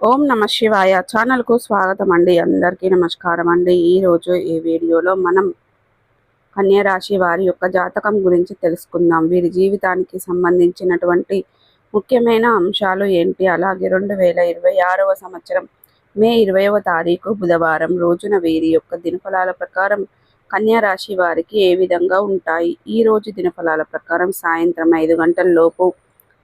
ఓం నమ శివాయ ఛానల్కు స్వాగతం అండి. అందరికీ నమస్కారం అండి. ఈరోజు ఈ వీడియోలో మనం కన్యా రాశి వారి యొక్క జాతకం గురించి తెలుసుకుందాం. వీరి జీవితానికి సంబంధించినటువంటి ముఖ్యమైన అంశాలు ఏంటి, అలాగే 2026వ సంవత్సరం మే 20వ తారీఖు బుధవారం రోజున వీరి యొక్క దినఫలాల ప్రకారం కన్యా రాశి వారికి ఏ విధంగా ఉంటాయి. ఈ రోజు దినఫలాల ప్రకారం సాయంత్రం 5 గంటల లోపు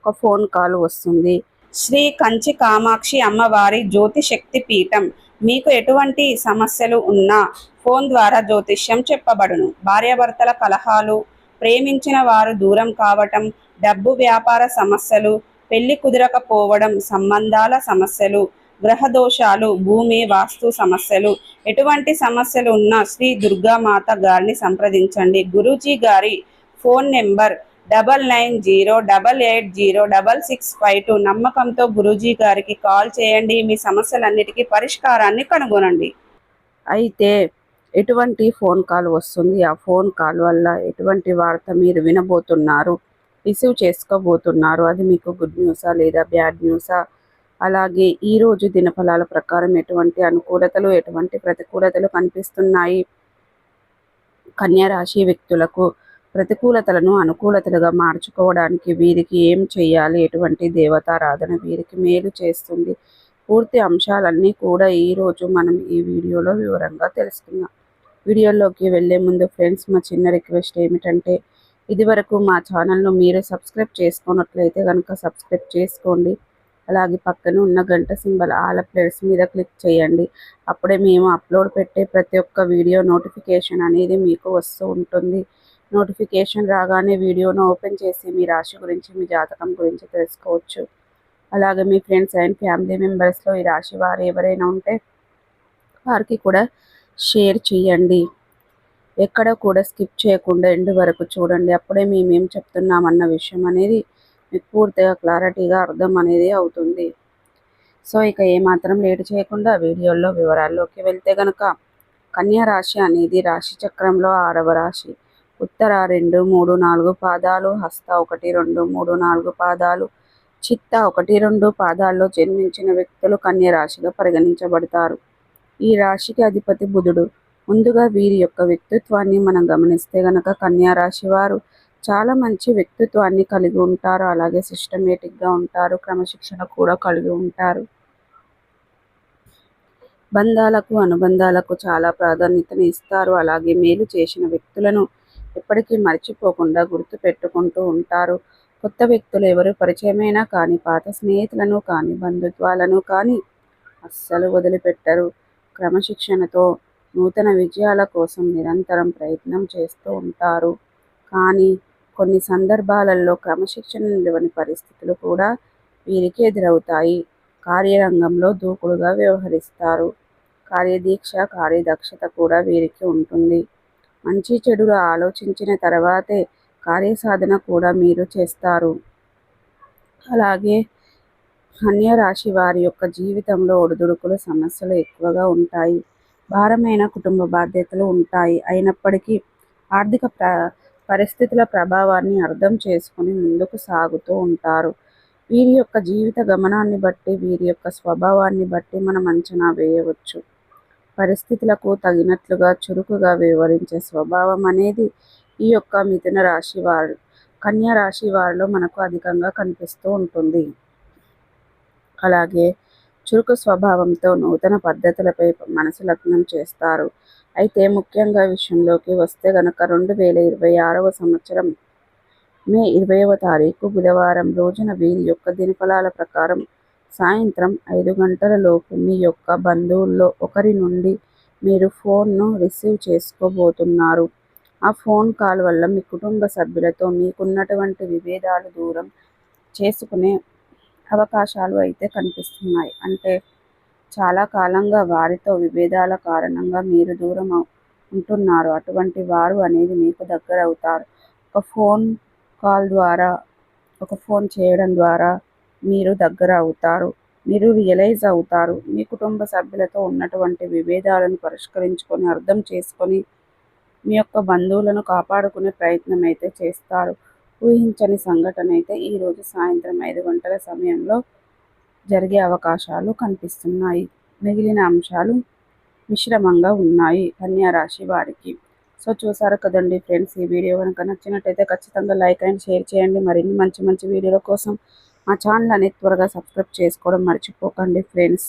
ఒక ఫోన్ కాల్ వస్తుంది. శ్రీ కంచి కామాక్షి అమ్మవారి జ్యోతిశక్తి పీఠం. మీకు ఎటువంటి సమస్యలు ఉన్నా ఫోన్ ద్వారా జ్యోతిష్యం చెప్పబడును. భార్యాభర్తల కలహాలు, ప్రేమించిన వారు దూరం కావటం, డబ్బు వ్యాపార సమస్యలు, పెళ్లి కుదరకపోవడం, సంబంధాల సమస్యలు, గ్రహదోషాలు, భూమి వాస్తు సమస్యలు, ఎటువంటి సమస్యలు ఉన్నా శ్రీ దుర్గామాత గారిని సంప్రదించండి. గురూజీ గారి ఫోన్ నెంబర్ 9908806652. నమ్మకంతో గురూజీ గారికి కాల్ చేయండి. మీ సమస్యలన్నిటికీ పరిష్కారాన్ని కనుగొనండి. అయితే ఎటువంటి ఫోన్ కాల్ వస్తుంది, ఆ ఫోన్ కాల్ వల్ల ఎటువంటి వార్త మీరు వినబోతున్నారు, రిసీవ్ చేసుకోబోతున్నారు, అది మీకు గుడ్ న్యూసా లేదా బ్యాడ్ న్యూసా, అలాగే ఈరోజు దినఫలాల ప్రకారం ఎటువంటి అనుకూలతలు ఎటువంటి ప్రతికూలతలు కనిపిస్తున్నాయి, కన్యా రాశి వ్యక్తులకు ప్రతికూలతలను అనుకూలతలుగా మార్చుకోవడానికి వీరికి ఏం చేయాలి, ఎటువంటి దేవతారాధన వీరికి మేలు చేస్తుంది, పూర్తి అంశాలన్నీ కూడా ఈరోజు మనం ఈ వీడియోలో వివరంగా తెలుసుకుందాం. వీడియోలోకి వెళ్ళే ముందు ఫ్రెండ్స్, మా చిన్న రిక్వెస్ట్ ఏమిటంటే, ఇదివరకు మా ఛానల్ను మీరు సబ్స్క్రైబ్ చేసుకున్నట్లయితే కనుక సబ్స్క్రైబ్ చేసుకోండి. అలాగే పక్కన ఉన్న గంట సింబల్ ఆల్ అప్డేట్స్ మీద క్లిక్ చేయండి. అప్పుడే మేము అప్లోడ్ పెట్టే ప్రతి ఒక్క వీడియో నోటిఫికేషన్ అనేది మీకు వస్తూ ఉంటుంది. నోటిఫికేషన్ రాగానే వీడియోను ఓపెన్ చేసి మీ రాశి గురించి, మీ జాతకం గురించి తెలుసుకోవచ్చు. అలాగే మీ ఫ్రెండ్స్ అండ్ ఫ్యామిలీ మెంబర్స్లో ఈ రాశి వారు ఎవరైనా ఉంటే వారికి కూడా షేర్ చేయండి. ఎక్కడ కూడా స్కిప్ చేయకుండా ఎండ్ వరకు చూడండి. అప్పుడే మేమేం చెప్తున్నామన్న విషయం అనేది మీకు పూర్తిగా క్లారిటీగా అర్థం అనేది అవుతుంది. సో ఇక ఏమాత్రం లేట్ చేయకుండా వీడియోలో వివరాల్లోకి వెళ్తే కనుక, కన్యా రాశి అనేది రాశి చక్రంలో 6వ రాశి. ఉత్తర 2, 3, 4 పాదాలు, హస్త 1, 2, 3, 4 పాదాలు, చిత్త 1, 2 పాదాల్లో జన్మించిన వ్యక్తులు కన్యా రాశిగా పరిగణించబడతారు. ఈ రాశికి అధిపతి బుధుడు. ముందుగా వీరి యొక్క వ్యక్తిత్వాన్ని మనం గమనిస్తే గనక, కన్యా రాశి వారు చాలా మంచి వ్యక్తిత్వాన్ని కలిగి ఉంటారు. అలాగే సిస్టమేటిక్గా ఉంటారు, క్రమశిక్షణ కూడా కలిగి ఉంటారు. బంధాలకు అనుబంధాలకు చాలా ప్రాధాన్యతను ఇస్తారు. అలాగే మేలు చేసిన వ్యక్తులను ఎప్పటికీ మర్చిపోకుండా గుర్తు పెట్టుకుంటూ ఉంటారు. కొత్త వ్యక్తులు ఎవరు పరిచయమైనా కానీ, పాత స్నేహితులను కానీ, బంధుత్వాలను కానీ అస్సలు వదిలిపెట్టరు. క్రమశిక్షణతో నూతన విజయాల కోసం నిరంతరం ప్రయత్నం చేస్తూ ఉంటారు. కానీ కొన్ని సందర్భాలలో క్రమశిక్షణ నిలవని పరిస్థితులు కూడా వీరికి ఎదురవుతాయి. కార్యరంగంలో దూకుడుగా వ్యవహరిస్తారు. కార్యదీక్ష, కార్యదక్షత కూడా వీరికి ఉంటుంది. మంచి చెడులు ఆలోచించిన తర్వాతే కార్యసాధన కూడా మీరు చేస్తారు. అలాగే కన్యా రాశి వారి యొక్క జీవితంలో ఒడిదుడుకులు, సమస్యలు ఎక్కువగా ఉంటాయి. భారమైన కుటుంబ బాధ్యతలు ఉంటాయి. అయినప్పటికీ ఆర్థిక పరిస్థితుల ప్రభావాన్ని అర్థం చేసుకుని ముందుకు సాగుతూ ఉంటారు. వీరి యొక్క జీవిత గమనాన్ని బట్టి, వీరి యొక్క స్వభావాన్ని బట్టి మనం అంచనా వేయవచ్చు. పరిస్థితులకు తగినట్లుగా చురుకుగా వివరించే స్వభావం అనేది ఈ యొక్క మిథున రాశి వారు, కన్యా రాశి వారిలో మనకు అధికంగా కనిపిస్తూ ఉంటుంది. అలాగే చురుకు స్వభావంతో నూతన పద్ధతులపై మనసు లగ్నం చేస్తారు. అయితే ముఖ్యంగా విషయంలోకి వస్తే గనక, 2026వ సంవత్సరం మే 20వ తారీఖు బుధవారం రోజున వీరి యొక్క దినఫలాల ప్రకారం సాయంత్రం 5 గంటల లోపు మీ యొక్క బంధువుల్లో ఒకరి నుండి మీరు ఫోన్ను రిసీవ్ చేసుకోబోతున్నారు. ఆ ఫోన్ కాల్ వల్ల మీ కుటుంబ సభ్యులతో మీకున్నటువంటి విభేదాలు దూరం చేసుకునే అవకాశాలు అయితే కనిపిస్తున్నాయి. అంటే చాలా కాలంగా వారితో విభేదాల కారణంగా మీరు దూరం ఉంటున్నారు. అటువంటి వారు అనేది మీకు దగ్గర అవుతారు. ఒక ఫోన్ కాల్ ద్వారా, ఒక ఫోన్ చేయడం ద్వారా మీరు దగ్గర అవుతారు. మీరు రియలైజ్ అవుతారు. మీ కుటుంబ సభ్యులతో ఉన్నటువంటి విభేదాలను పరిష్కరించుకొని, అర్థం చేసుకొని మీ యొక్క బంధువులను కాపాడుకునే ప్రయత్నం అయితే చేస్తారు. ఊహించని సంఘటన అయితే ఈరోజు సాయంత్రం 5 గంటల సమయంలో జరిగే అవకాశాలు కనిపిస్తున్నాయి. మిగిలిన అంశాలు మిశ్రమంగా ఉన్నాయి కన్యా రాశి వారికి. సో చూసారు కదండి ఫ్రెండ్స్, ఈ వీడియో కనుక నచ్చినట్టయితే ఖచ్చితంగా లైక్ అండ్ షేర్ చేయండి. మరిన్ని మంచి మంచి వీడియోల కోసం మా ఛానల్ అనేది త్వరగా సబ్స్క్రైబ్ చేసుకోవడం మర్చిపోకండి ఫ్రెండ్స్.